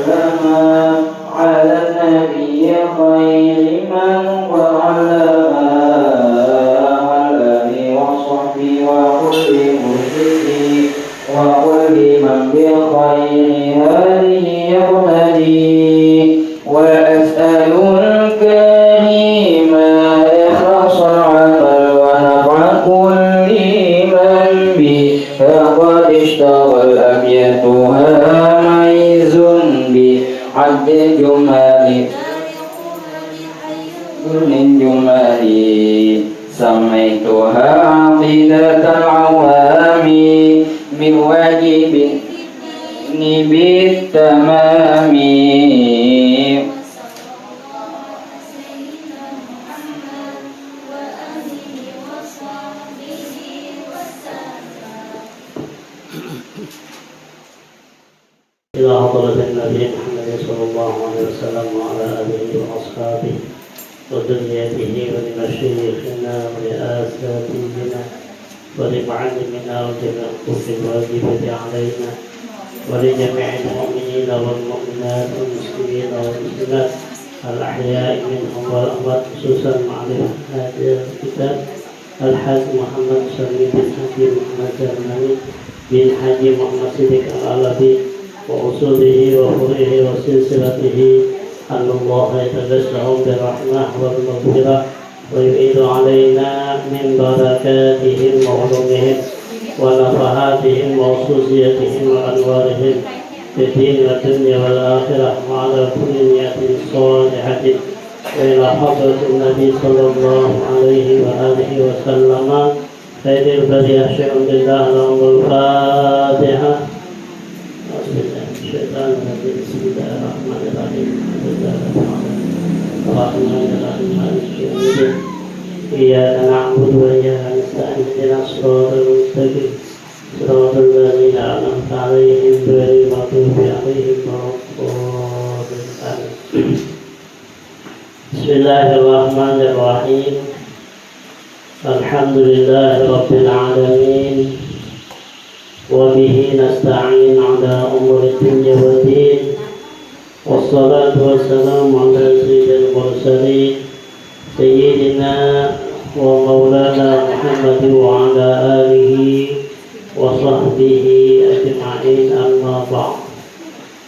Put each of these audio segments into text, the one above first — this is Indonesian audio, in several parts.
وسلم على النبي خير من وعلى آله وصحبه وكل مسلم وكل من بخير هذه يقتدي وأسأل الكريم إخلاص العمل ونفع كل من به فقد اشتغل أبيتها ميز بعد الجمال من جمالي سميتها عقيدة العوام من واجب بالتمام إلى حضرة النبي محمد صلى الله عليه وسلم وعلى آله وأصحابه وذريته ولمشايخنا ولأساتذتنا ولمعلمنا ولجميع الحقوق الواجبة علينا ولجميع المؤمنين والمؤمنات والمسلمين والمسلمات الأحياء منهم والأموات خصوصا معرفة هذا الكتاب الحاج محمد سلمي بن حاجي محمد جرماني بن حاجي محمد صديق العلبي وأصوله وفروعه وسلسلته أن الله يتبسم بالرحمة والمغفرة ويعيد علينا من بركاتهم وعلومهم ونفحاتهم وخصوصيتهم وأنوارهم في الدين والدنيا والآخرة وعلى كل نية صالحة وإلى حضرة النبي صلى الله عليه وآله وسلم خير البرية شيء لله لهم الفاتحة. بسم الله الرحمن الرحيم الرحمن الرحيم مالك يوم الدين إياك نعبد وإياك نستعين اهدنا الصراط المستقيم صراط الذين أنعمت عليهم غير المغضوب عليهم ولا الضالين. بسم الله الرحمن الرحيم الحمد لله رب العالمين وبه نستعين على أمور الدنيا والدين والصلاة والسلام على سيد المرسلين سيدنا ومولانا محمد وعلى آله وصحبه أجمعين أما بعد.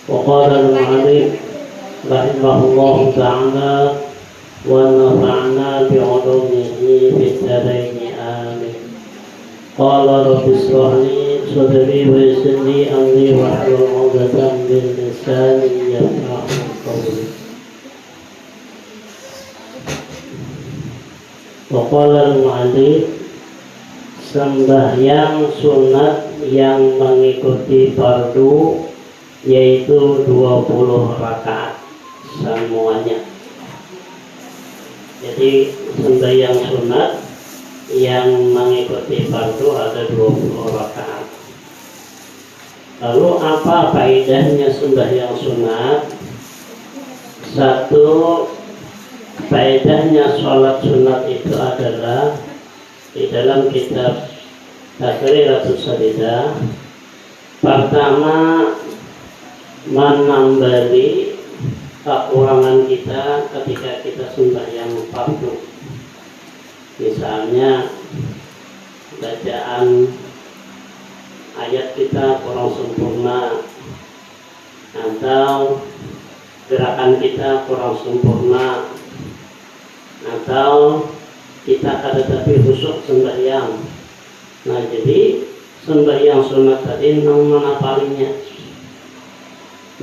وقال المعلم رحمه الله تعالى ونفعنا بعلومه في الدارين آمين. قال رب اشرح لي صدري ويسر لي أمري واحلل عقدة من لساني يفقهوا قولي. وقال المؤallif sembahyang sunat yang mengikuti fardu yaitu 20 rakaat semuanya. Jadi sembahyang sunat yang mengikuti fardu ada 20 rakaat. Lalu apa faedahnya sembahyang sunat? Satu, faedahnya sholat sunat itu adalah di dalam kitab Takriratus Salidah. Pertama, menambali kekurangan kita ketika kita sembahyang fardu. Misalnya bacaan ayat kita kurang sempurna atau gerakan kita kurang sempurna atau kita ada tapi khusyuk sembahyang. Nah, jadi sembahyang sunat tadi nang mana palingnya,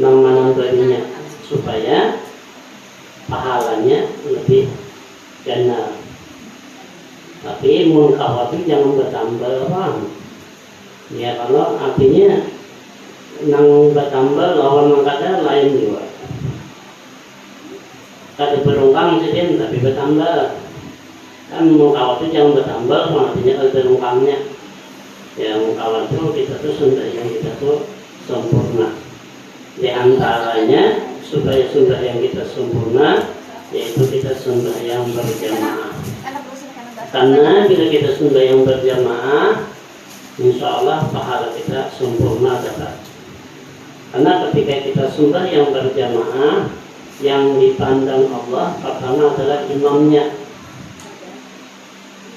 nang mana berinya supaya pahalanya lebih ganas. Tapi mun khawatir jangan bertambah orang. Ya kalau artinya nang bertambah lawan mengkada lain juga. Kada berungkang sedih tapi bertambah. Kan mau khawatir jangan bertambah, artinya ada berungkangnya. Ya mau khawatir kita tuh sembahyang kita tuh sempurna. Di antaranya supaya sembahyang kita sempurna yaitu kita sembahyang berjamaah. Karena bila kita sembahyang berjamaah, insya Allah pahala kita sempurna dapat. Karena ketika kita sembahyang berjamaah, yang dipandang Allah pertama adalah imamnya.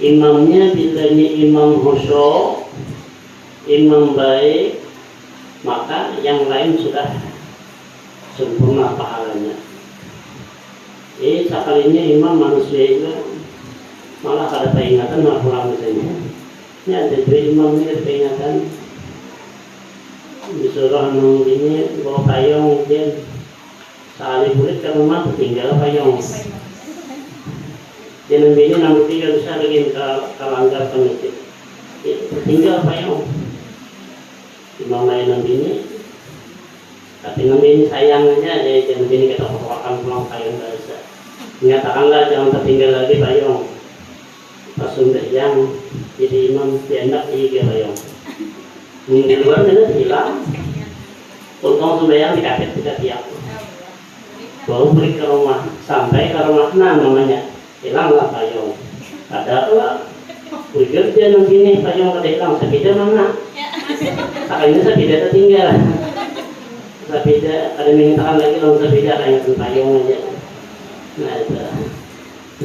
Imamnya bilanya imam khusyuk, imam baik, maka yang lain sudah sempurna pahalanya. Sekalinya imam manusia itu malah ada peringatan malah pulang misalnya. Ini ada dua imam ini ada peringatan disuruh nung ini bawa payung dia sekali bulat ke rumah tinggal payung. Jangan bini namun tiga bisa bikin kalanggar ke masjid. Tinggal payung. Imam lain nabi ini, tapi nabi ini sayang aja, jangan bini kita akan pulang payung nggak bisa. Menyatakanlah jangan tertinggal lagi payung. Pas sembahyang jadi imam diendak tiga payung. Di luar itu hilang. Untung sembahyang dikasih tidak tiap. Baru balik ke rumah, sampai ke rumah namanya. Hilanglah payung. Padahal pikir dia nanti ini payung kada hilang, sepeda mana? Akhirnya sepeda tertinggal. Sepeda ada mintakan lagi lawan sepeda kayak payung aja. Nah itu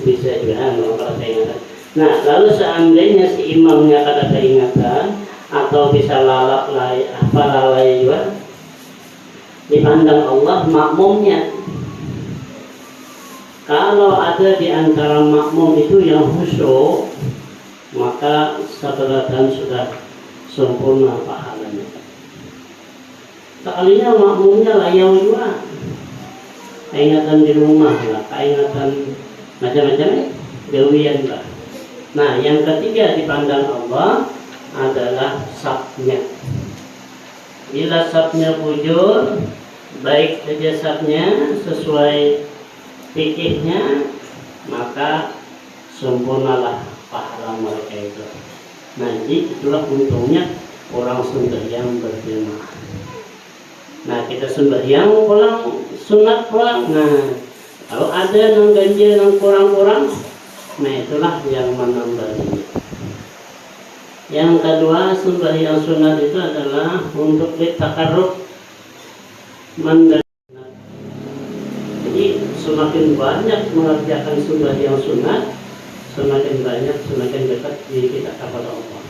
bisa juga kalau keingatan. Nah lalu seandainya si imamnya kada keingatan atau bisa lalai juga, dipandang Allah makmumnya. Kalau ada di antara makmum itu yang khusyuk, maka sabaratan sudah sempurna pahalanya. Sekalinya makmumnya layau juga, keingatan di rumah lah, keingatan macam-macam gawian lah. Nah yang ketiga dipandang Allah adalah sabnya. Bila sabnya bujur, baik saja sabnya sesuai fikihnya, maka sempurnalah pahala mereka itu. Nanti itulah untungnya orang sembahyang berjamaah. Nah kita sembahyang pulang, sunat pulang. Nah kalau ada yang ganjil yang kurang-kurang, nah itulah yang menambahnya. Yang kedua sembahyang sunat itu adalah untuk ditakarrub mendekat. Jadi semakin banyak mengerjakan sembahyang sunat, semakin banyak semakin dekat diri kita kepada Allah.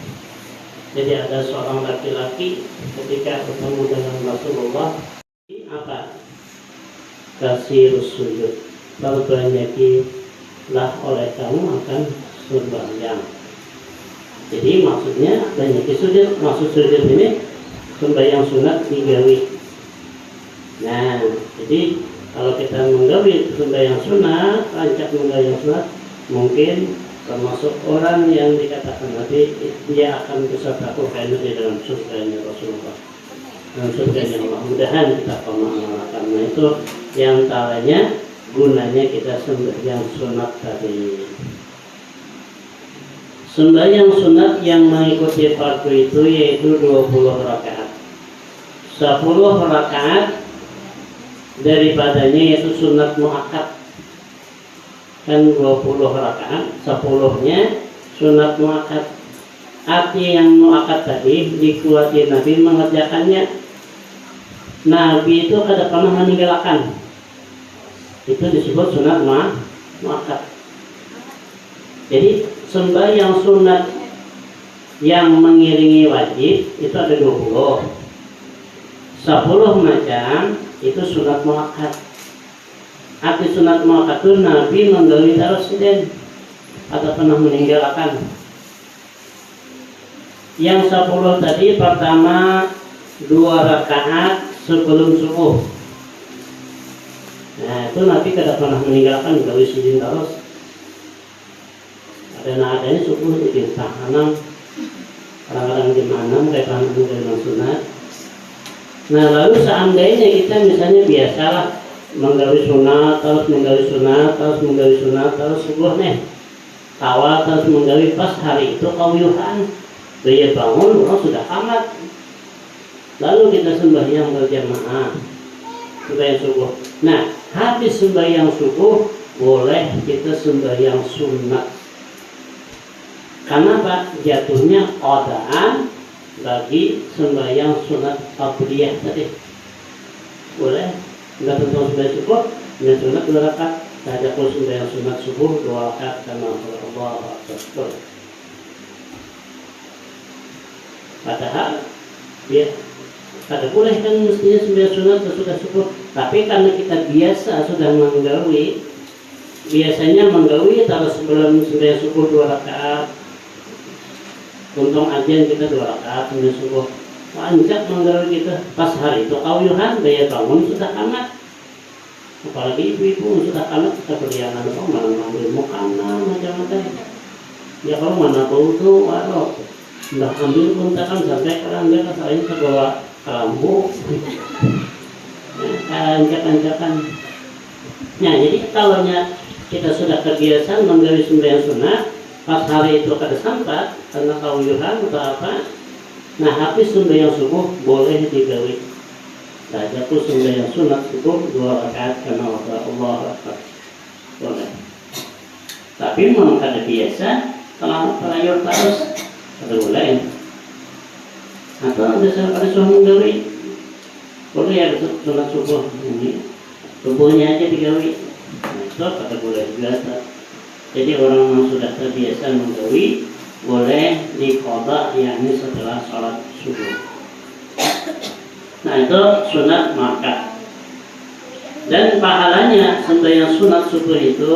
Jadi ada seorang laki-laki ketika bertemu dengan Rasulullah, apa? Kasih sujud. Perbanyakilah oleh kamu akan sembahyang. Jadi maksudnya banyaki sujud. Maksud sujud ini sembahyang sunat digawi. Nah, jadi kalau kita menggawi sembahyang sunat, rancak sembahyang sunat, mungkin termasuk orang yang dikatakan nanti dia akan bersatu di dalam surganya Rasulullah, dalam surganya Allah. Mudahan kita mengamalkan. Nah itu yang antaranya gunanya kita sembahyang sunat tadi. Sembahyang sunat yang mengikuti fardu itu yaitu 20 rakaat. 10 rakaat daripadanya yaitu sunat muakkad. Kan 20 rakaat, 10-nya sunat muakkad. Arti yang muakkad tadi dikuatin Nabi mengerjakannya. Nabi itu kada pernah meninggalkan. Itu disebut sunat muakkad. Jadi sembahyang sunat yang mengiringi wajib itu ada 20. 10 macam itu sunat muakkad. Arti sunat muakkad itu Nabi menggawi terus atau pernah meninggalkan. Yang 10 tadi pertama 2 rakaat sebelum subuh. Nah itu Nabi tidak pernah meninggalkan, gawi sujud terus. Adanya subuh di tahanan, kadang-kadang di mana mereka mengamalkan sunat. Nah lalu seandainya kita misalnya biasalah menggawi sunat terus menggawi sunat terus menggawi sunat terus subuh nih awal terus menggawi pas hari itu kawiuhan dia bangun orang sudah amat, lalu kita sembahyang berjamaah sembahyang subuh. Nah habis sembahyang subuh boleh kita sembahyang sunat. Karena Pak jatuhnya qadaan bagi sembahyang sunat qabliyah tadi. boleh. Enggak tentang sembahyang subuh, sembahyang sunat 2 rakaat. Tahajud sembahyang sunat subuh 2 rakaat karena Allah Akbar. Padahal ya kada boleh kan mestinya sembahyang sunat sesudah subuh. Tapi karena kita biasa sudah menggawi, biasanya menggawi taruh sebelum sembahyang subuh 2 rakaat. Untung ajian kita 2 rakaat sembahyang subuh. Pancak menggawi kita pas hari itu kauyuhan daya bangun sudah amat. Apalagi ibu-ibu sudah anak kita beriangan apa malah ngambil makanan macam-macam. Ya kalau mana tahu tuh waduh udah ambil kontakan sampai kerangga kesalin ke bawah kelambu. Anjak-anjakan. Nah jadi kalau kita sudah kebiasaan menggawi sembahyang sunat pas hari itu kada sempat karena kauyuhan atau apa, nah habis sembahyang subuh boleh digawi. Saja pun sembahyang sunat subuh 2 rakaat karena Allah Akbar boleh. Tapi memang kada biasa kalau pelayur terus kada boleh. Atau ada suami menggawi boleh ya sunat subuh ini subuhnya aja digawi. Nah, itu kada boleh biasa. Jadi orang yang sudah terbiasa menggawi boleh diqadha yakni setelah sholat subuh. Nah itu sunat maka. Dan pahalanya sembahyang sunat subuh itu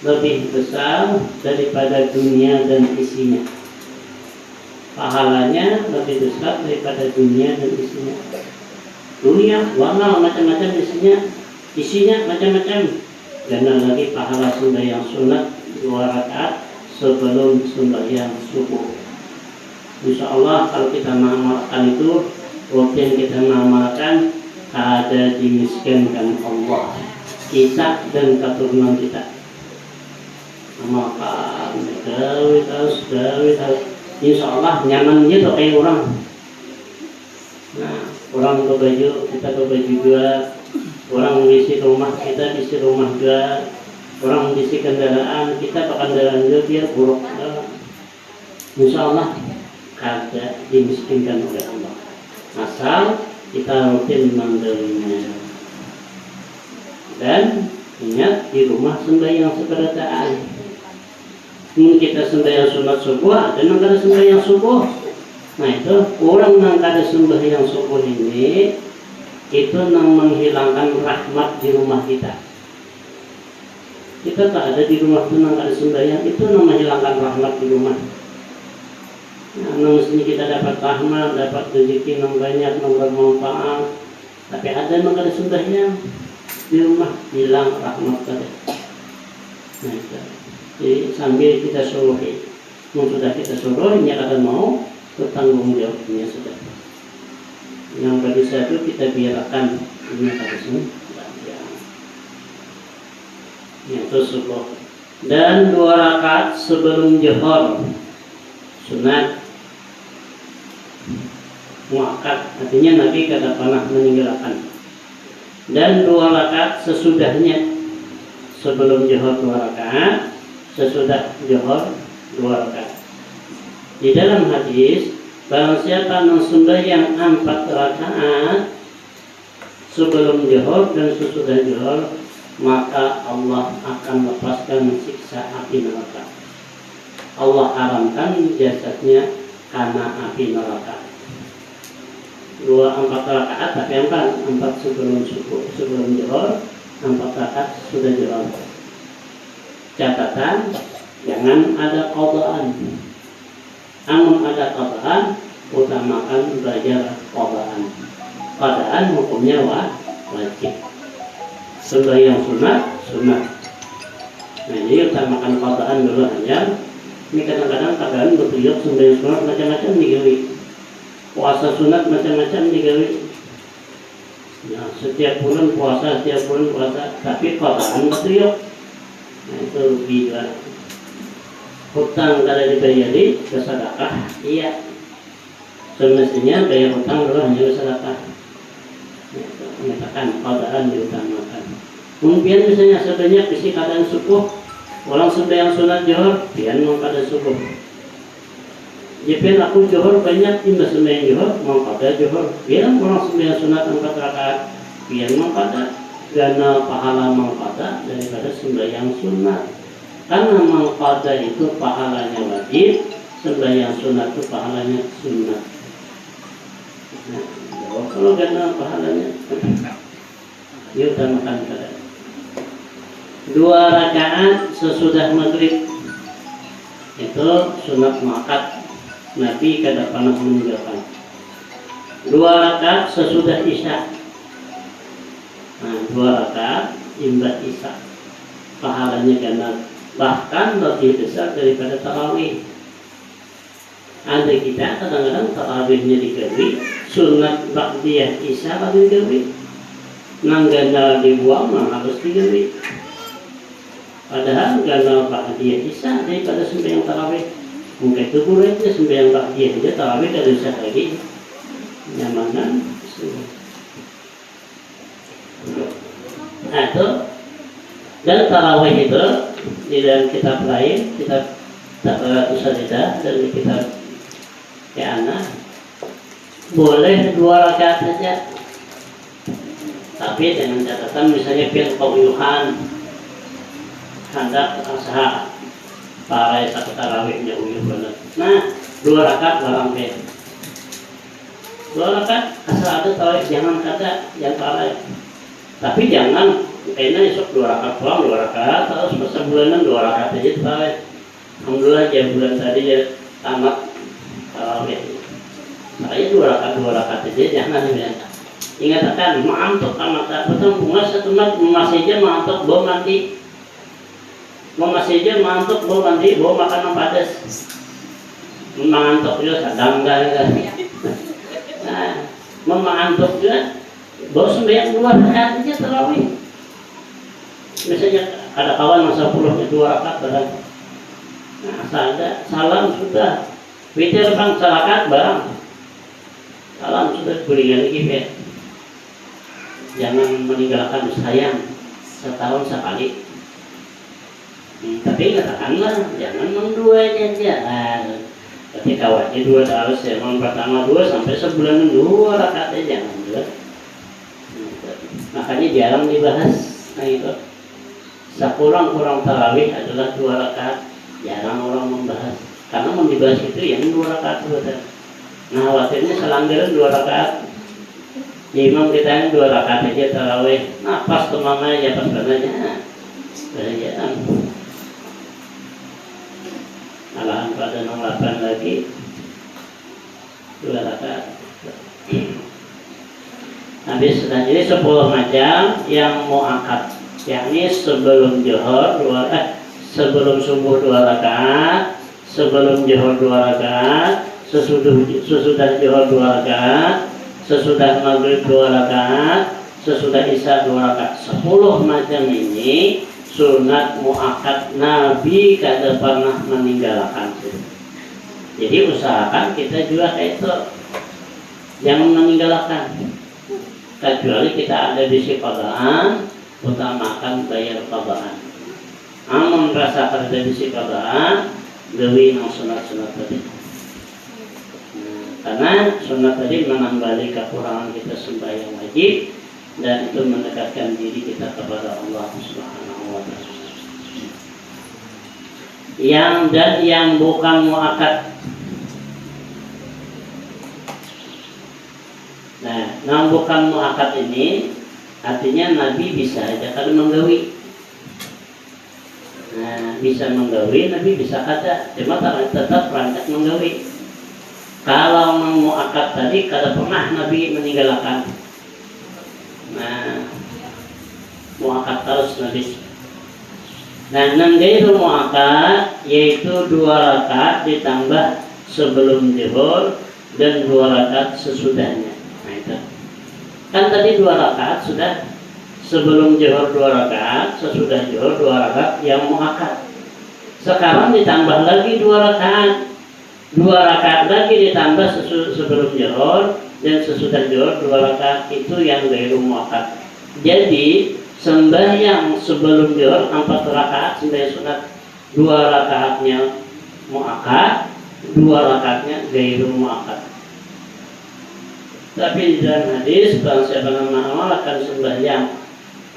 lebih besar daripada dunia dan isinya. Pahalanya lebih besar daripada dunia dan isinya. Dunia warna macam-macam isinya macam-macam. Dan lagi pahala sembahyang sunat 2 rakaat sebelum sembahyang subuh. Insya Allah kalau kita mengamalkan itu, rutin kita mengamalkan, ada dimiskinkan Allah kita dan keturunan kita. Amalkan, gawe terus. Insya Allah nyaman gitu kayak orang. Nah, orang ke baju, kita ke baju juga. Orang mengisi rumah, kita isi rumah juga. Orang mengisi kendaraan, kita ke kendaraan juga biar buruk. Insya Allah kada dimiskinkan oleh Allah. Asal kita rutin menggawinya. Dan ingat di rumah sembahyang seberataan. Kita sembahyang sunat subuh, ada yang kada sembahyang subuh. Nah itu orang yang kada sembahyang subuh ini itu yang menghilangkan rahmat di rumah kita. Kita tak ada di rumah itu yang kada sembahyang, itu yang menghilangkan rahmat di rumah. Nah, mestinya kita dapat rahmat, dapat rezeki yang banyak, yang bermanfaat. Tapi ada yang kada sembahyang di rumah, hilang rahmat kada. Nah itu. Jadi sambil kita suruhi, sudah kita suruh, ini kada mau, bertanggung jawabnya sudah. Yang bagi satu kita biarkan ini kada sembahyang. Itu subuh. Dan 2 rakaat sebelum zuhur sunat muakkad, artinya Nabi kada pernah meninggalkan. Dan 2 rakaat sesudahnya, sebelum zuhur 2 rakaat, sesudah zuhur 2 rakaat. Di dalam hadis, barang siapa yang sembahyang 4 rakaat sebelum zuhur dan sesudah zuhur, maka Allah akan lepaskan siksa api neraka. Allah haramkan jasadnya karena api neraka. 4 rakaat tapi 4 sebelum subuh, sebelum zuhur, 4 rakaat sudah zuhur. Catatan, jangan ada qadaan. Namun ada qadaan, utamakan belajar qadaan. Qadaan hukumnya wajib. Sembahyang sunat. Nah jadi utamakan qadaan dulu aja. Ini kadang-kadang qadaan berperiuk sembahyang sunat macam-macam digawi. Puasa sunat macam-macam digawi. Nah, setiap bulan puasa, tapi qadaan berperiuk. Nah itu rugi juga. Hutang kada dibayari, bersedekah, iya. Semestinya bayar hutang dulu hanya bersedekah. Menyatakan qadaan diutamakan. Mungkin misalnya sebanyak isi keadaan subuh, orang sembahyang sunat zuhur, pian mau kada subuh. Jepin aku zuhur banyak, timbas sembahyang zuhur, mau kada zuhur. Pian orang sembahyang sunat 4 rakaat, pian mangkada gana pahala mangkada daripada sembahyang sunat. Karena mangkada itu pahalanya wajib, sembahyang sunat itu pahalanya sunat. Nah, kalau gana pahalanya dia utamakan pada 2 rakaat sesudah maghrib itu sunat muakkad, Nabi kada pernah meninggalkan. 2 rakaat sesudah isya. Nah, 2 rakaat imbat isya pahalanya karena bahkan lebih besar daripada tarawih. Ada kita kadang-kadang tarawihnya digawi, sunat ba'diyah isya lagi digawi, nanggana dibuang harus digawi. Padahal gana ba'diyah isya daripada sembahyang tarawih. Mungkin itu kurangnya sembahyang ba'diyah aja tarawih kada usah lagi nyamanan. Nah itu, dan tarawih itu di dalam kitab lain, kitab Usadidah dan di kitab Keana boleh 2 rakaat saja, tapi dengan catatan misalnya pian penguyuhan hendak usaha para satu tarawihnya uyuh benar. Nah 2 rakaat barang pian 2 rakaat asal ada tarawih, jangan kata yang para, tapi jangan kayaknya esok 2 rakaat pulang 2 rakaat terus masa bulanan 2 rakaat aja tarawih. Alhamdulillah ya bulan tadi ya tamat tarawih. Makanya 2 rakaat aja jangan biasa. Ingatkan mantuk amat betul bunga satu mat masih mantuk bawa mandi. Mau masih mantuk bawa mandi bawa makanan padas. Mantuk juga sadang kan. Nah, mau mantuk juga bawa sembahyang 2 rakaat aja tarawih. Misalnya ada kawan masa puluhnya 2 rakaat barang. Nah, ada salam sudah. Witir bang salakat barang. Salam sudah berikan lagi ya. Jangan meninggalkan sayang setahun sekali. Tapi katakanlah jangan menduanya aja. Ketika wajib 2 harus yang pertama 2 sampai sebulan 2 rakaat aja jangan juga. Makanya jarang dibahas. Nah itu. Sekurang-kurang tarawih adalah 2 rakaat. Jarang orang membahas. Karena mau dibahas itu yang 2 rakaat betul. Nah khawatirnya selanggaran 2 rakaat. Imam kita yang 2 rakaat aja tarawih. Nah pas kemana ya pas bananya. Kerajaan. Malahan pada nomor 8 lagi 2 rakaat. Habis sudah jadi 10 macam yang muakkad. Yakni sebelum zuhur sebelum subuh 2 rakaat, sebelum zuhur 2 rakaat, sesudah zuhur 2 rakaat, sesudah maghrib 2 rakaat, sesudah isya 2 rakaat. 10 macam ini sunat muakkad, Nabi kada pernah meninggalkan. Jadi usahakan kita juga kayak itu, jangan meninggalkan. Kecuali kita ada di qadaan, utamakan bayar qadaan. Amun rasa kerja di qadaan, gawi nang sunat-sunat tadi. Karena sunat tadi menambali kekurangan kita sembahyang wajib dan itu mendekatkan diri kita kepada Allah Subhanahu wa taala. Yang bukan muakkad. Nah, yang bukan muakkad ini artinya Nabi bisa aja kalau menggawi. Nah, bisa menggawi, Nabi bisa kata, cuma tetap perangkat menggawi. Kalau muakkad tadi kada pernah Nabi meninggalkan. Nah, muakkad terus Nabi. Nah, nanggairu muakkad yaitu 2 rakaat ditambah sebelum zuhur dan 2 rakaat sesudahnya. Nah itu. Kan tadi 2 rakaat sudah sebelum zuhur 2 rakaat, sesudah zuhur 2 rakaat yang muakkad. Sekarang ditambah lagi 2 rakaat. 2 rakaat lagi ditambah sebelum zuhur dan sesudah zuhur 2 rakaat itu yang ghairu muakkad. Jadi sembahyang sebelum zuhur 4 rakaat sembahyang sunat, 2 rakaatnya muakkad, 2 rakaatnya ghairu muakkad. Tapi di dalam hadis bangsa nama melaksanakan sembahyang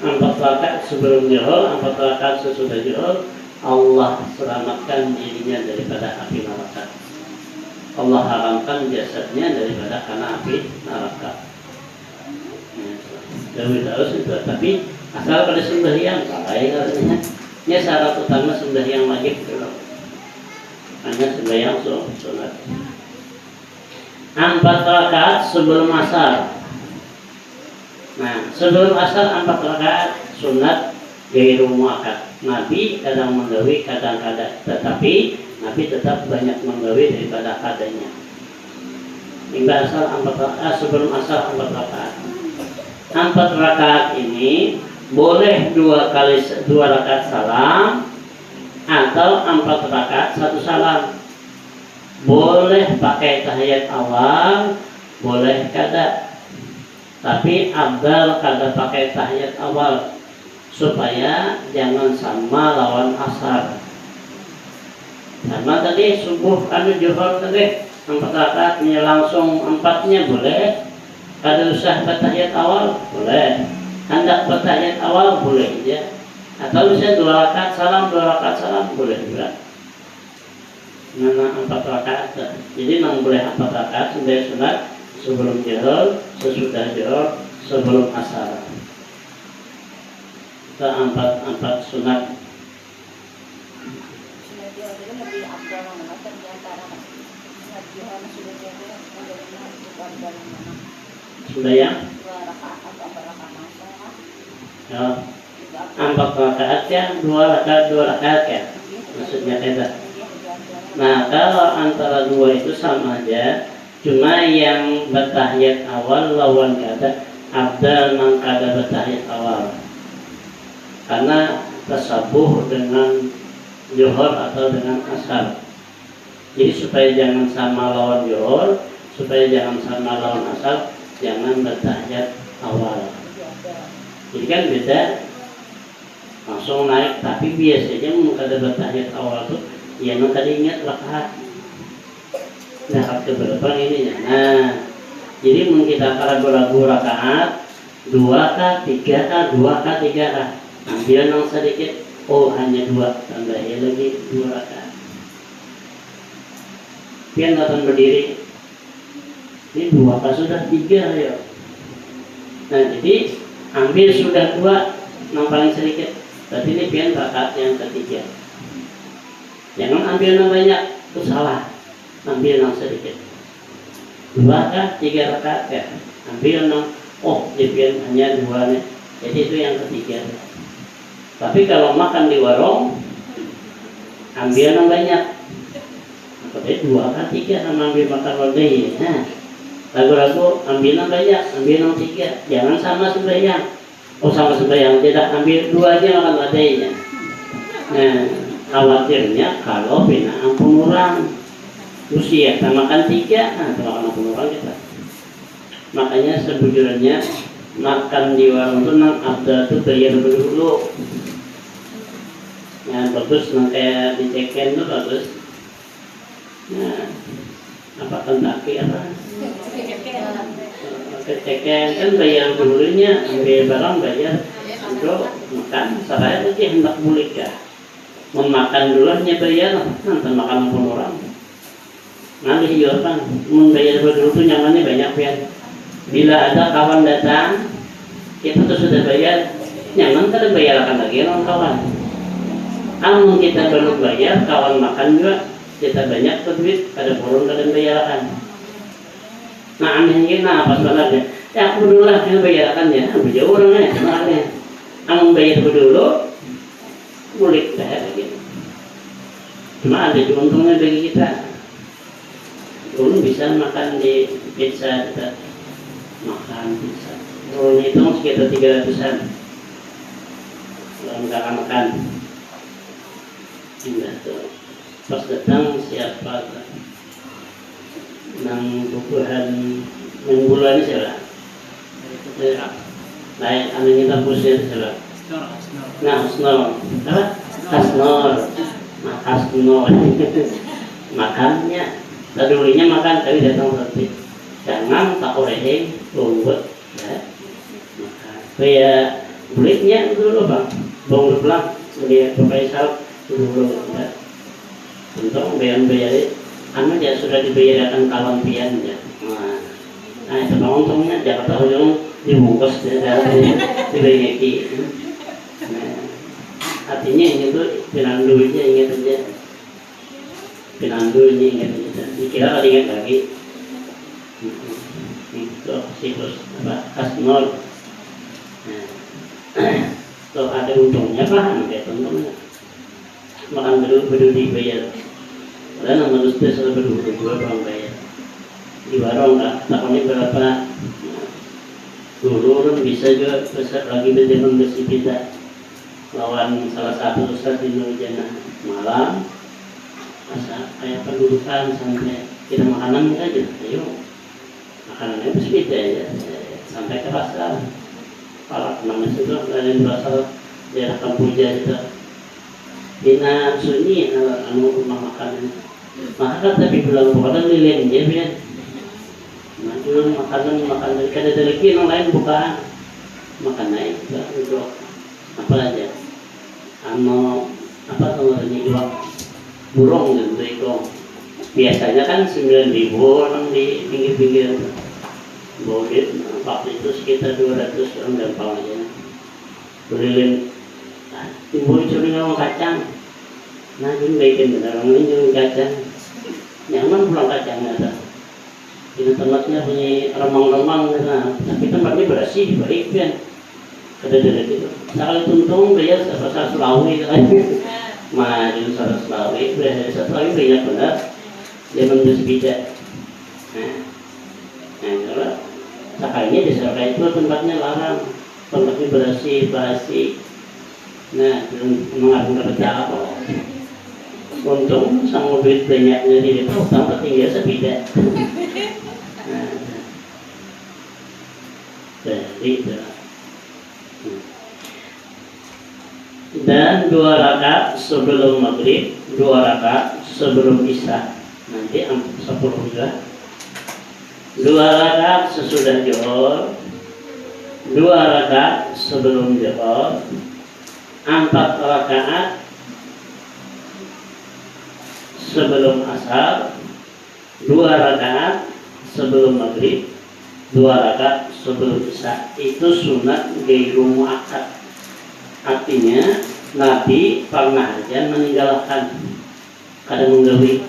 4 rakaat sebelum zuhur, 4 rakaat sesudah zuhur, Allah selamatkan dirinya daripada api neraka. Allah haramkan jasadnya daripada karena api neraka. Lebih harus itu, tapi asal pada sembahyang, baik artinya. Ini syarat utama sembahyang wajib dulu. Hanya sembahyang sunat. 4 rakaat sebelum asar. Nah, sebelum asar 4 rakaat sunat gairu muakkad. Nabi kadang menggawi, kadang-kadang, tetapi Nabi tetap banyak menggawi daripada adanya. Hingga asar 4 rakaat sebelum asar 4 rakaat. 4 rakaat ini boleh 2 rakaat salam atau 4 rakaat 1 salam. Boleh pakai tahiyat awal, boleh kada. Tapi abdal kada pakai tahiyat awal supaya jangan sama lawan asar. Sama tadi subuh zuhur tadi 4 rakaatnya langsung 4-nya boleh. Kada usah bertahiyat awal boleh. Hendak bertahiyat awal boleh ya. Atau bisa 2 rakaat salam, 2 rakaat salam boleh juga. Nah, 4 rakaat. Jadi memang boleh 4 rakaat sembahyang sunat sebelum zuhur, sesudah zuhur, sebelum asar. Kita 4 sunat. Sudah ya? 4 rakaat ya, 2 rakaat ya. Maksudnya kita. Nah, kalau antara 2 itu sama aja, cuma yang bertahiyat awal lawan kada abdal nang kada bertahiyat awal. Karena tasabuh dengan zuhur atau dengan asar. Jadi supaya jangan sama lawan zuhur, supaya jangan sama lawan asar, jangan bertahiyat awal. Jadi kan beda, langsung naik. Tapi biasanya kada bertahiyat awal tuh, ya nu tadi ingat rakaat. Rakaat keberapa ini ya? Nah, jadi mungkin kita ragu-ragu rakaat 2 kah, 3 kah, 2 kah, 3 kah. Ambil nang sedikit, oh hanya 2, tambahin lagi 2 rakaat. Pian datang berdiri, ini 2 kah sudah 3 ya. Nah jadi ambil sudah 2, nang paling sedikit. Berarti ini pian rakaat yang ketiga. Jangan ambil yang banyak, itu salah. Ambil yang sedikit. 2 kah, 3 rakaat ya. Ambil yang oh pian hanya 2 nih. Jadi itu yang ketiga. Tapi kalau makan di warung, ambil yang banyak. Tapi 2 kah, 3 sama ambil makan wadah. Nah, ragu-ragu ambil yang banyak, ambil yang 3. Jangan sama sembahyang. Oh sama sembahyang tidak, ambil 2 aja makan wadahnya. Nah, khawatirnya kalau binaan pengurang usia kita makan 3, nah kita makan pengurang kita. Makanya sebujurnya makan di warung itu nang abdal itu bayar dulu. Nah bagus nang kayak di Ceken itu bagus. Nah apa Kentucky apa? Ceken kan bayar dulunya, ambil barang bayar untuk makan. Saya aja hendak bulik ya. Memakan dulu hanya bayar, nanti makan pun orang. Nanti jawaban, membayar dulu tuh nyamannya banyak ya. Bila ada kawan datang, kita tuh sudah bayar, nyaman kita bayarkan lagi orang kawan. Amun kita belum bayar, kawan makan juga, kita banyak tuh duit, kada burung kada bayarkan. Nah anehnya, nah apa sebenarnya? Ya aku dulu lah yang bayarkan ya, jauh orangnya sebenarnya. Amun bayar dulu, bulik dah gitu. Cuma ada untungnya bagi kita. Dulu bisa makan di pizza kita. Makan pizza. Kalau hitung sekitar 300-an. Kalau enggak makan. Enggak tuh. Pas datang siapa? Nang bukuhan minggu bulan siapa? Lain anunya kampus siapa? Nah, Hasnor. Apa? Hasnor. Hasnor. Makannya. Tadulinya makan tapi datang roti. Jangan tak oreheng, lumbut. Ya. Makan. kayak kulitnya dulu bang bong belang dia pakai salep dulu ya untung bayar anu ya sudah dibayarkan kawan pian ya nah itu untungnya Jakarta ujung dibungkus ya dibayaki nah artinya ini tuh pinandunya ingat aja pinandunya ingat aja dikira kali ingat lagi itu siklus apa kasnol kalau ada untungnya paham kayak untungnya makan berdua dibayar dan nama itu sudah berdua orang bayar di warung lah takutnya berapa dulu bisa juga besar lagi berjalan besi kita lawan salah satu ustaz di Nurjana malam masa kayak pendudukan sampai kita makanan aja ayo makanannya itu beda ya sampai ke pasar kalau namanya itu dari pasar daerah Kampuja itu bina sunyi anu rumah makan maka tapi bilang pokoknya lilin dia biar maju makanan kada ada lagi yang lain bukan makan naik untuk apa aja anu apa namanya iwak burung gitu itu biasanya kan 9.000 orang di pinggir-pinggir Bodit waktu itu sekitar 200 orang gampang aja berlilin ibu curi ngomong kacang nah ini bikin benar orang ini curi kacang nyaman pulang kacangnya ada ini tempatnya punya remang-remang nah, tapi tempatnya bersih baik kan ada gitu sekali tuntung bayar sebesar Sulawi maju sebesar Sulawi bayar Sulawi banyak benar zaman bersebida nah kalau sekalinya di Surakarta itu tempatnya larang tempatnya bersih basi nah belum mengagum kerja apa untung sama duit banyaknya di itu sama tinggal sebida jadi itu dan 2 rakaat sebelum maghrib 2 rakaat sebelum isya nanti 10 juga 2 rakaat sesudah zuhur 2 rakaat sebelum zuhur 4 rakaat sebelum asar 2 rakaat sebelum maghrib 2 rakaat sebelum isya itu sunat gairu muakkad artinya Nabi pernah aja meninggalkan kada menggawi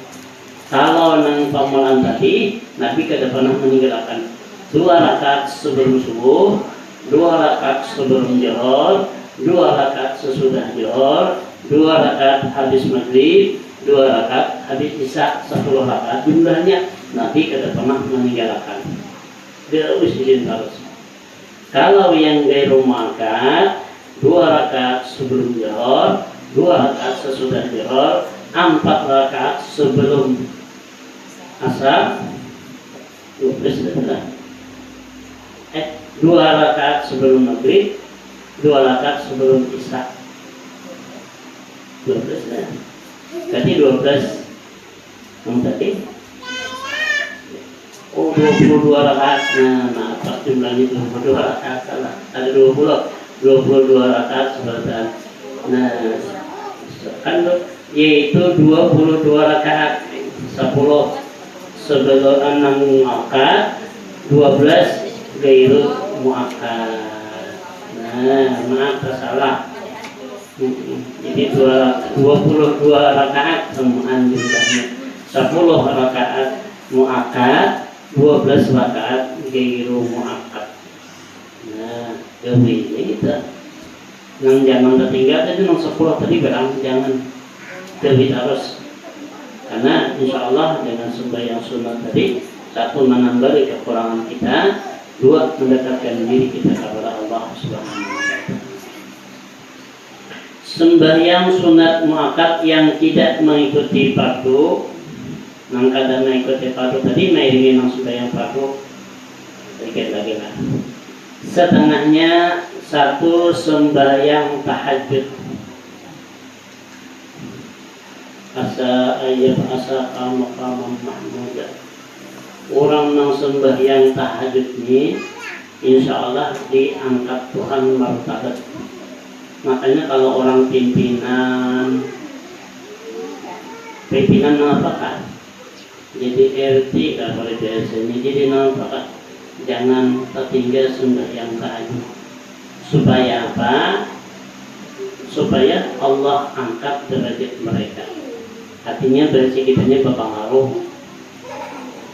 kalau nang pamalan tadi Nabi kada pernah meninggalkan 2 rakaat sebelum subuh 2 rakaat sebelum zuhur 2 rakaat sesudah zuhur 2 rakaat habis maghrib 2 rakaat habis isya 10 rakaat jumlahnya Nabi kada pernah meninggalkan dia usirin terus kalau yang gairu muakkad 2 rakaat sebelum zuhur 2 rakaat sesudah zuhur 4 rakaat sebelum asar 12 adalah 2 rakaat sebelum maghrib 2 rakaat sebelum isya 12 ya berarti 12 yang tadi 22 rakaat nah apa jumlahnya 22 rakaat salah ada 22 rakaat sebelum nah kan yaitu 22 rakaat 10 sebelum 6 muakkad 12 gairu muakkad nah maaf salah jadi 22 rakaat semuanya jumlahnya 10 rakaat muakkad 12 rakaat gairu muakkad nah ini kita yang jangan tertinggal tadi yang 10 tadi berang jangan lebih harus karena insya Allah dengan sembahyang sunat tadi 1 menambah kekurangan kita 2 mendekatkan diri kita kepada Allah Subhanahu wa taala. Sembahyang sunat muakkad yang tidak mengikuti fardu nang kada mengikuti fardu tadi mairingi nang sembahyang fardu sedikit lagi lah setengahnya 1 sembahyang tahajud asa ayat asa maqamam mahmuda orang nang sembahyang tahajud ini insya Allah diangkat Tuhan martabat. Makanya kalau orang pimpinan apakah? Jadi RT kalau biasanya jadi apakah? Jangan tertinggal sembahyang tahajud. Supaya apa? Supaya Allah angkat derajat mereka. Artinya berarti kitanya berpengaruh.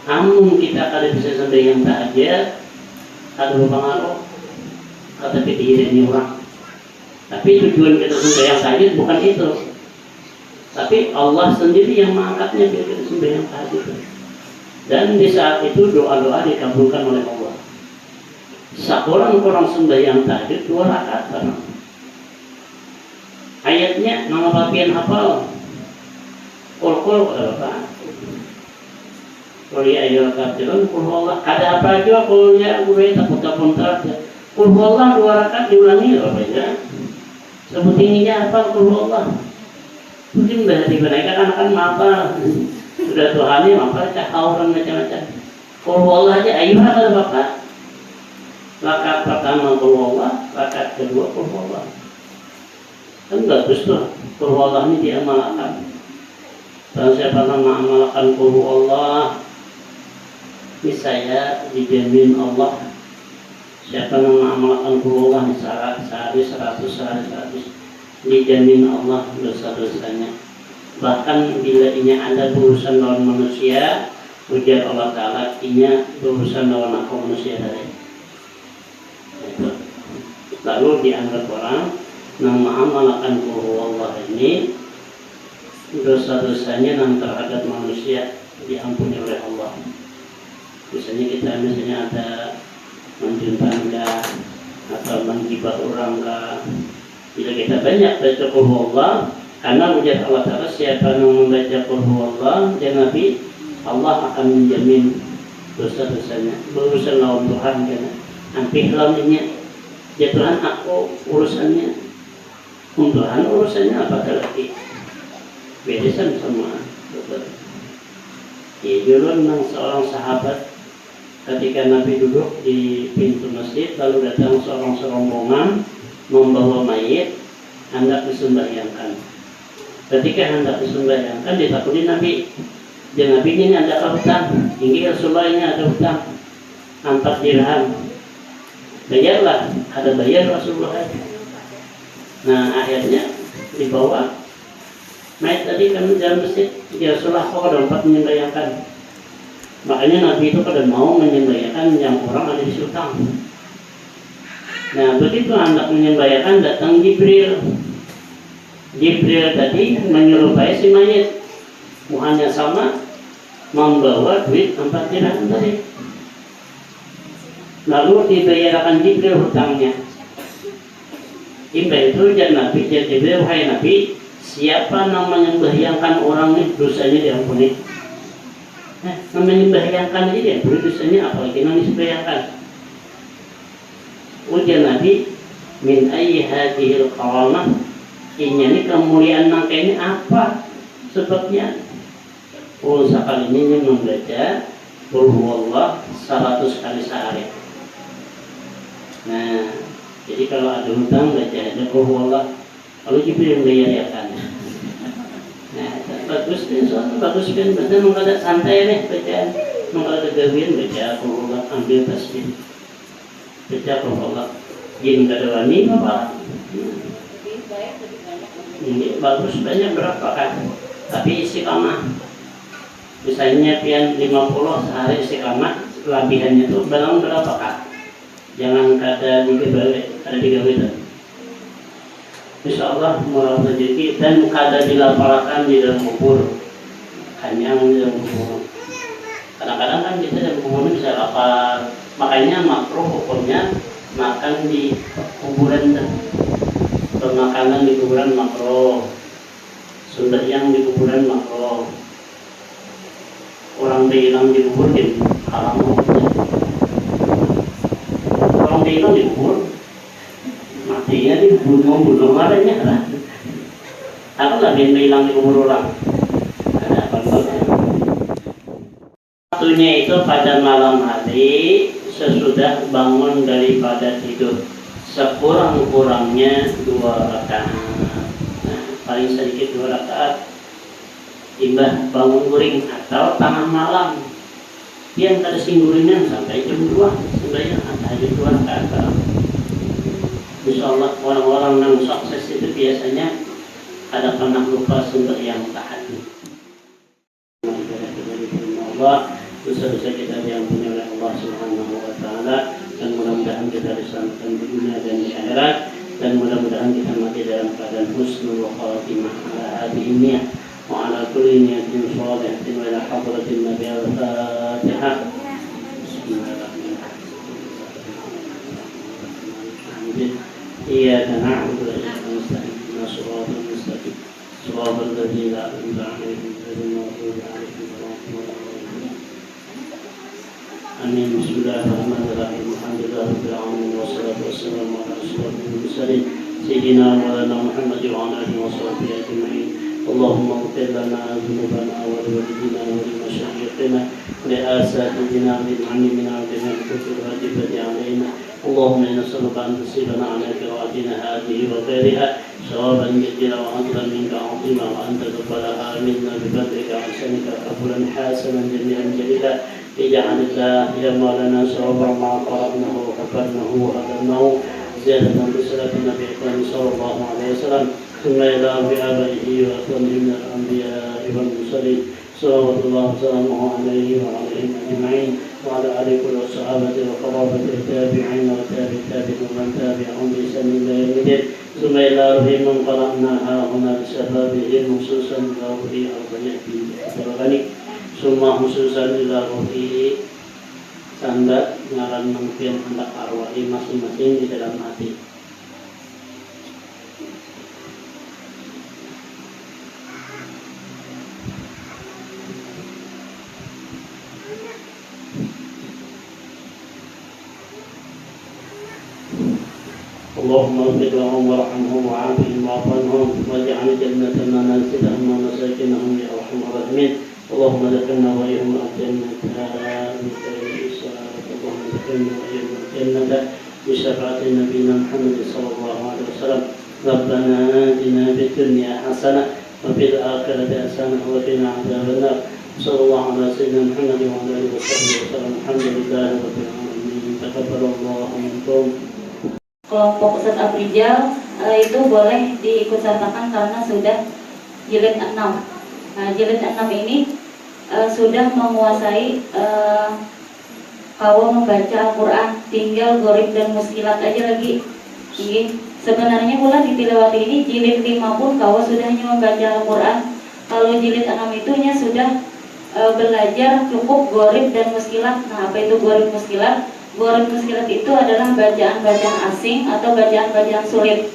Namun kita kalau bisa sembahyang tahajud, ada berpengaruh. Kata kita ini orang. Tapi tujuan kita sembahyang tahajud bukan itu. Tapi Allah sendiri yang mengangkatnya biar kita sembahyang tahajud. Dan di saat itu doa-doa dikabulkan oleh Allah. Seorang sembahyang tahajud 2 rakaat. Ayatnya nama bagian hafal. Kul apa? Qul ya ayyuhal kafirun qul huwallah. Kada apa aja qul ya gue takut-takut aja. Qul huwallah 2 rakaat diulangi apa ya? Sebutinnya apa qul huwallah. Mungkin sudah diberikan anak-anak hafal. Sudah Tuhannya hafal cahauran macam-macam. Qul huwallah aja ayyuhal kata Bapak. Rakaat pertama qul huwallah, rakaat kedua qul huwallah. Kan bagus tuh. Qul huwallah ini diamalkan. Dan siapa nama amalkan qul huwallah, ini saya dijamin Allah. Siapa nama amalkan qul huwallah sehari 100 dijamin Allah dosa-dosanya. Bahkan bila ini ada berurusan lawan manusia, ujar Allah Ta'ala, ini berurusan lawan aku manusia dari itu. Lalu dianggap orang nama amalkan qul huwallah ini dosa-dosanya yang terhadap manusia diampuni oleh Allah. Misalnya ada menjuntan atau menggibah orang bila kita banyak baca qul huwallah, karena ujar Allah Ta'ala siapa yang membaca qul huwallah ya Nabi, Allah akan menjamin dosa-dosanya. Berurusan lawan Tuhan kan, hampir lawannya ya Tuhan aku urusannya, Tuhan urusannya apa lagi? Bedasan semua. Ya, dulu memang seorang sahabat ketika Nabi duduk di pintu masjid, lalu datang seorang rombongan membawa mayit hendak disembahyangkan. Ketika hendak disembahyangkan ditakuti Nabi. Dan Nabi ini ada hutang. Ini Rasulullah ini ada hutang 4 dirham. Bayarlah, ada bayar Rasulullah. Nah akhirnya dibawa mayat tadi kami dalam masjid, ya Rasulullah kok ada 4 menyembahyangkan. Makanya Nabi itu pada mau menyembahyangkan yang orang ada di sultan. Nah begitu hendak menyembahyangkan datang Jibril. Jibril tadi menyerupai si mayat, muhanya sama, membawa duit 4 dirham tadi. Lalu dibayarkan Jibril hutangnya. Imbah itu Nabi Jibril, wahai Nabi, siapa namanya membahyangkan orang ini dosanya diampuni. Namanya membahyangkan aja diampuni dosanya, apalagi namanya membahyangkan. Ujar Nabi, min ayyi hadhil karamah, ini kemuliaan nangka ini apa sebabnya? Sekali ini membaca qul huwallah 100 kali sehari. Nah, jadi kalau ada hutang baca aja qul huwallah. Kalau Jibril membayarkan. Nah, bagus nih, soalnya bagus kan, benar mengada santai nih bacaan, mengada gawian baca qul huwallah, ambil tasbih, baca qul huwallah. Jin kada wani apa? Ini bagus banyak berapa kan? Tapi istiqamah. Misalnya pian 50 sehari istiqamah, kelebihannya itu belum berapa kan? Jangan kada digabale, kada digabale. Insya Allah murah rezeki dan kada dilaparakan di dalam kubur, hanya di dalam kubur. Kadang-kadang kan kita dalam kubur bisa lapar, makanya makruh hukumnya makan di kuburan. Makanan di kuburan makruh, sembahyang di kuburan makruh. Orang bilang di kubur di haram. Orang bilang di kubur matinya dibunuh marahnya lah. Apa lagi bilang di kubur orang? Ada apa? Waktunya itu pada malam hari sesudah bangun daripada tidur, sekurang-kurangnya 2 rakaat. Nah, paling sedikit 2 rakaat. Timbah bangun guring atau tengah malam, yang kada singguringan sampai jam 2 sebenarnya ada 2 rakaat. Insyaallah orang-orang yang sukses itu biasanya ada pernah lupa sumber yang tahajud. Allah, dosa-dosa kita diampuni oleh Allah Subhanahu wa taala, dan mudah-mudahan kita diselamatkan di dunia dan di akhirat, dan mudah-mudahan kita mati dalam keadaan husnul khatimah ala hadhihi niyyah wa ala kulli niyatin shalihatin wa ila hadratin nabi al-fatihah. Bismillahirrahmanirrahim. Iyyaka na'budu wa iyyaka nasta'in. Shiratal mustaqim. Shiratal ladzina an'amta 'alaihim ghairil maghdubi 'alaihim waladdallin. Amin. Bismillahirrahmanirrahim. Alhamdulillah rabbil alamin wassalatu wassalamu ala asyrofil mursalin sayyidina wa maulana Muhammad wa ala alihi wa sahbihi ajma'in. Allahumma ighfir lana dhunubana wa liwalidina wa limashayikhina wa li asatidina wa lil 'allimina wa jami'il kutub wajibati 'alaina. اللهم إنا نسألك أن تصيبنا على قراءتنا هذه وغيرها ثوابا جزيلا وأجرا منك عظيما، وأن تقبلها منا بفضلك وإحسانك قبولا حسنا جميلا جليلا. اجعل الله يا مولانا ثوابا ما قرأناه وكفرناه وأدرناه زيادة بصلاة النبي صلى الله عليه وسلم، ثم إلى بآبائه وأخوانه من الأنبياء والمرسلين صلوات الله وسلامه عليه وعليهم أجمعين، وعلى آله والصحابة وقرابة التابعين وتابع التابعين ومن تابعهم بإحسان إلى يوم الدين، ثم إلى روح من قرأناها هنا بسببه خصوصا إلى روح الغني، ثم خصوصا إلى روح tanda ngaran mungkin hendak arwahi masing-masing di dalam hati. اللهم اغفر لهم وارحمهم وعافهم واعف عنهم واجعل الجنة منازلهم ومساكنهم يا ارحم الراحمين. اللهم ادخلنا وإياهم الجنة بخير الصلاة. اللهم ادخلنا وإياهم الجنة بشفاعة نبينا محمد صلى الله عليه وسلم. ربنا آتنا في الدنيا حسنة وفي الآخرة حسنة وقنا عذاب النار. صلى الله على سيدنا محمد وعلى آله وصحبه وسلم. الحمد لله رب العالمين. تقبل الله منكم. Kelompok Ustadz Afrizal itu boleh diikut sertakan karena sudah jilid 6. Nah, jilid 6 ini sudah menguasai kawa membaca Al-Quran, tinggal gorib dan muskilat aja lagi. Ini sebenarnya pula di tilawati ini jilid 5 pun kawa sudah hanya membaca Al-Quran. Kalau jilid 6 itunya sudah belajar cukup gorib dan muskilat. Nah, apa itu gorib muskilat? Gorib muskilat itu adalah bacaan-bacaan asing atau bacaan-bacaan sulit.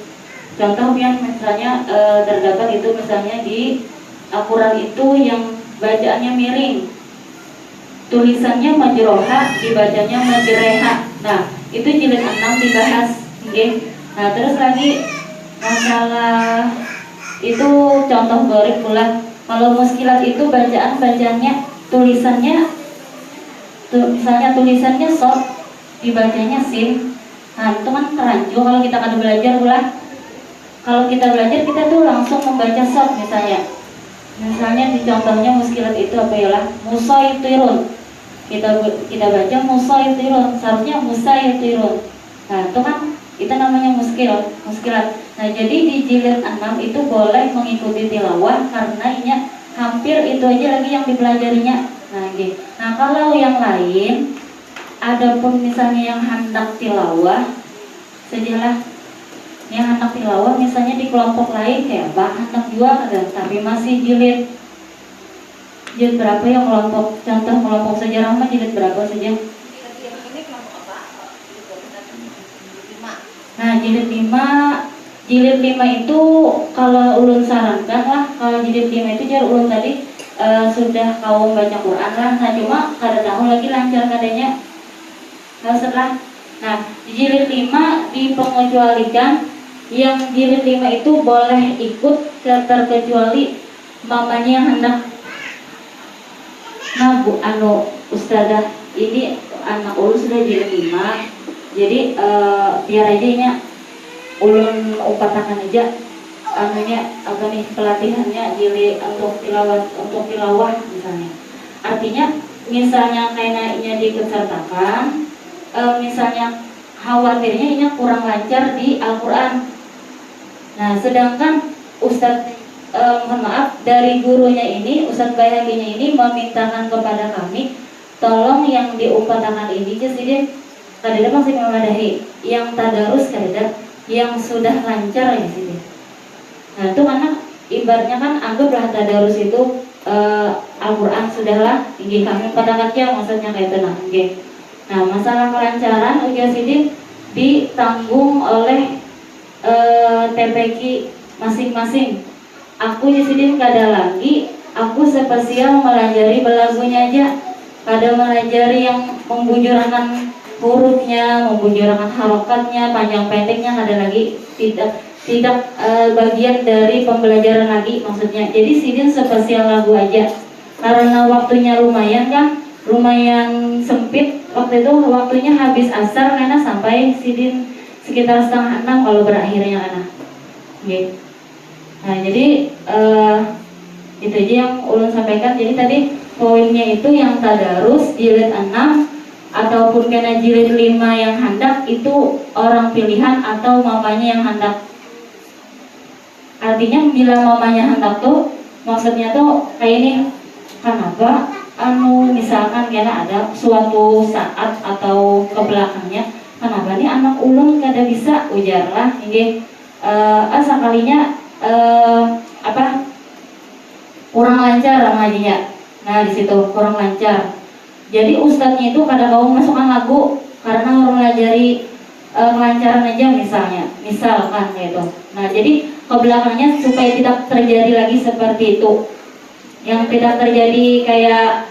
Contoh yang misalnya terdapat itu misalnya di Al-Quran itu yang bacaannya miring, tulisannya majroha, dibacanya majreha. Nah, itu jilid 6 dibahas. Okay. Nah, terus lagi masalah itu contoh gorib pula. Kalau muskilat itu bacaan-bacaannya tulisannya misalnya tulisannya sod, dibacanya sin. Nah, itu kan terancu kalau kita kada belajar pula. Kalau kita belajar kita tuh langsung membaca sod misalnya di contohnya muskilat itu apa ya lah, musaitirun. Kita baca musaitirun, seharusnya musaitirun. Nah, itu kan itu namanya muskilat. Nah, jadi di jilid 6 itu boleh mengikuti tilawah karena ini hampir itu aja lagi yang dipelajarinya. Nah, kalau yang lain adapun misalnya yang hendak tilawah sajalah, yang hendak tilawah misalnya di kelompok lain kayak hendak juga ada, tapi masih jilid berapa ya kelompok, contoh kelompok sejarah mah jilid berapa saja? Nah, jilid 5 itu kalau ulun sarankan lah, kalau jilid 5 itu jar ulun tadi sudah kau baca Quran lah. Nah, cuma kada tahu lagi lancar kadanya. Setelah, nah di jilid 5 dipengecualikan, yang jilid 5 itu boleh ikut terkecuali mamanya yang hendak. Nah, Bu Ustazah ini anak ulun sudah jilid 5, jadi biar aja nya ulun upatakan aja anunya apa nih pelatihannya jilid untuk tilawah misalnya. Artinya misalnya kayaknya diikut sertakan, misalnya khawatirnya ini kurang lancar di Al-Quran. Nah, sedangkan Ustadz mohon maaf dari gurunya ini, Ustadz Bayaginya ini memintakan kepada kami, tolong yang diupatakan ini jadi kadang masih memadahi, yang tadarus kadang yang sudah lancar ya sih. Nah itu karena ibaratnya kan anggaplah tadarus itu Al-Quran sudahlah tinggi kami upatakan maksudnya kayak itu nah. Nah masalah kelancaran ujian sidin ditanggung oleh TPQ masing-masing. Aku Yusidin kada lagi, aku spesial melajari belagunya aja, kada melajari yang membujurkan hurufnya, membujurkan harokatnya, panjang pendeknya kada lagi, tidak bagian dari pembelajaran lagi maksudnya. Jadi Sidin spesial lagu aja, karena waktunya lumayan kan, lumayan sempit waktu itu, waktunya habis asar karena sampai Sidin sekitar 5:30 kalau berakhirnya anak. Okay. Nah jadi itu aja yang ulun sampaikan. Jadi tadi poinnya itu yang tadarus jilid 6 ataupun kena jilid 5 yang hendak itu orang pilihan atau mamanya yang hendak. Artinya bila mamanya hendak tuh maksudnya tuh kayak ini, kenapa misalkan kena ada suatu saat atau ke belakangnya, kenapa nih anak ulun kada bisa ujarlah ini sekalinya kurang lancar ngajinya. Nah di situ kurang lancar. Jadi ustadznya itu kadang mau masukkan lagu karena orang melajari kelancaran aja misalkan gitu. Nah jadi ke belakangnya supaya tidak terjadi lagi seperti itu. Yang tidak terjadi kayak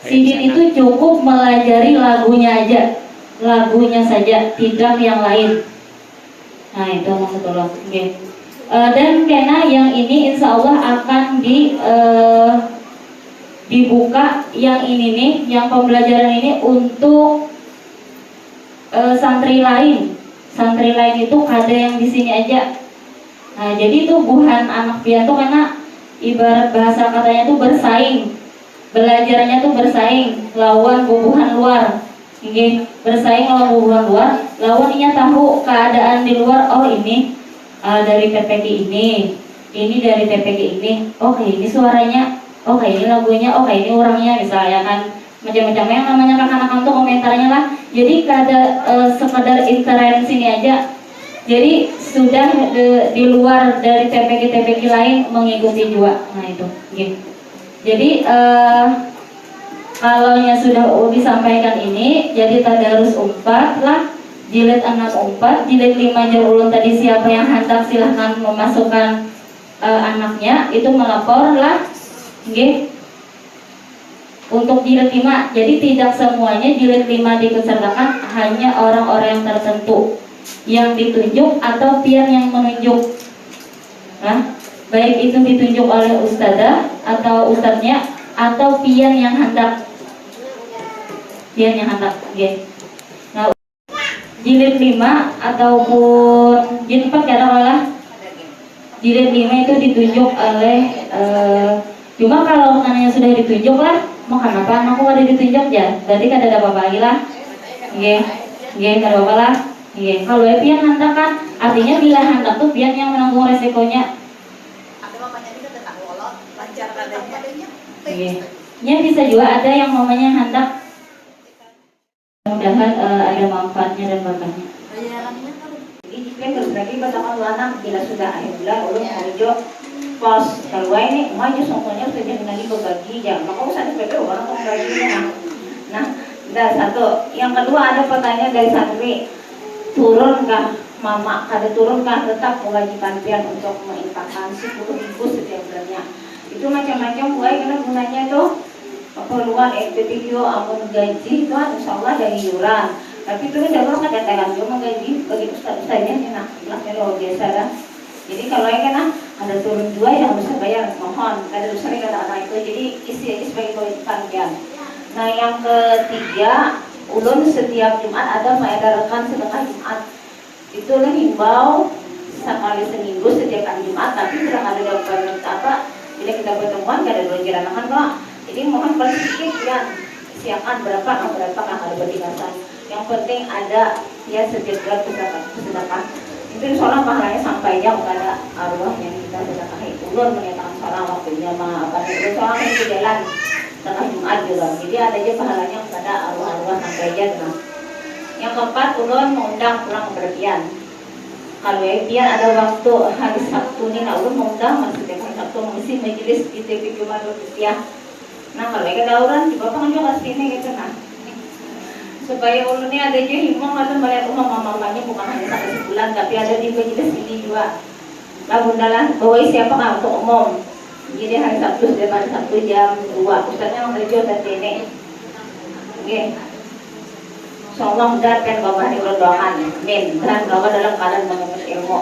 Sidin itu cukup melajari lagunya aja, lagunya saja, tidak yang lain. Nah itu maksudullah. Okay. Dan kena yang ini insya Allah akan dibuka yang ini nih, yang pembelajaran ini untuk santri lain. Santri lain itu kada yang di sini aja. Nah jadi itu bukan anak pian tuh karena ibarat bahasa katanya tuh bersaing, belajarnya tuh bersaing lawan bubuhan luar. Ini bersaing lawan bubuhan luar, lawan inya tahu keadaan di luar. Oh ini dari TPQ ini dari TPQ ini. Oke ini suaranya, oke ini lagunya, oke ini orangnya misalnya kan macam-macam yang namanya kakak-kakak tuh komentarnya lah. Jadi kada sekedar intervensi ini aja. Jadi sudah di luar dari TPQ lain mengikuti juga. Nah itu, gitu. Jadi kalau sudah disampaikan ini, jadi tadarus 4 lah, jilid 6 4, jilid 5 ulun tadi siapa yang hendak silahkan memasukkan anaknya itu melapor lah, gitu. Untuk jilid 5, jadi tidak semuanya jilid 5 diikutsertakan, hanya orang-orang yang tertentu yang ditunjuk atau pian yang menunjuk. Nah, baik itu ditunjuk oleh ustadzah atau ustadznya atau pian yang hendak. Pian yang hendak, okay. Nah, jilid 5 ataupun jilid 4 katakanlah jilid 5 itu ditunjuk oleh cuma kalau namanya sudah ditunjuk lah, mau kenapa anakku kada ditunjuk ya? Berarti kada ada apa-apa lagi lah. Kada apa-apa lah. Kalau pian hendak kan artinya bila hendak tuh pian yang menanggung resikonya. Ada mamanya juga tetap wolot, lancar adanya. Ya bisa juga ada yang mamanya hendak. Mudah-mudahan ada manfaatnya dan berkahnya. Bayarannya kan ini kan berarti batakan anak bila sudah akhir bulan ulun menuju pos keluar ini maju songkonya sudah lagi berbagi jam. Maka usah DPP orang mau berbagi. Nah, satu. Yang kedua ada pertanyaan dari santri, turunkah mama kada turunkah tetap kewajiban pian untuk menginfakkan 10.000 setiap bulannya? Itu macam-macam buai karena gunanya itu keperluan FPTQ amun gaji itu insya Allah dari iuran. Tapi itu kan dalam kata-kata cuma gaji bagi ustaz-ustaznya enak lah kalau biasa dah. Jadi kalau yang kena ada turun 2 yang bisa bayar, mohon. Ada sering kata-kata itu, jadi isi sebagai kewajiban ya. Nah yang ketiga, ulun setiap Jumat ada mengedarkan sedekah Jumat. Itu ulun himbau sekali seminggu setiap hari Jumat, tapi sedang ada dapat apa? Bila kita pertemuan gak ada belanja anak Pak. Jadi mohon paling sedikit ya siapkan berapa kan ada berdasarkan. Yang penting ada ya setiap bulan sedekah. Itu insyaallah pahalanya sampai aja kepada arwah yang kita sedekahi. Ulun menyatakan salah waktunya apa itu soal itu jalan sedekah Jumat juga. Jadi ada aja pahalanya kepada arwah-arwah sampai aja nah. Yang keempat, ulun mengundang pulang kepergian. Kalau ya biar ada waktu hari Sabtu ini, nah ulun mengundang maksudnya hari Sabtu mengisi majelis di TV Jumat Rupiah. Nah kalau ya kedauran di bapak kan juga sini gitu nah. Supaya ulun ini ada aja himbau atau melihat mamanya bukan hanya sampai sebulan, tapi ada di majelis ini juga. Lah bundalah bawa siapa kan untuk umum. Jadi hari Sabtu setiap hari Sabtu jam 2 Ustaznya yang kerja dan ini. Oke. Insyaallah mudah-mudahan Bapak diberdoakan. Amin. Dan Bapak dalam keadaan menuntut ilmu.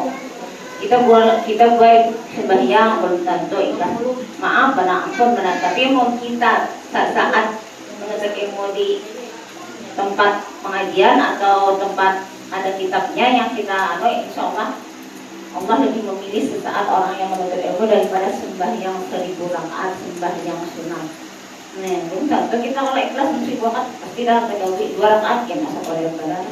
Kita buat sembahyang belum tentu ikhlas. Maaf, benar ampun benar. Tapi mau kita saat menuntut ilmu di tempat pengajian atau tempat ada kitabnya yang kita insyaallah Allah lebih memilih sesaat orang yang menuntut ilmu daripada sembahyang 1000 rakaat sembahyang sunat. Nah, belum tentu kita kalau ikhlas mesti 2 rakaat pasti dah kedua 2 rakaat ya masa boleh benar.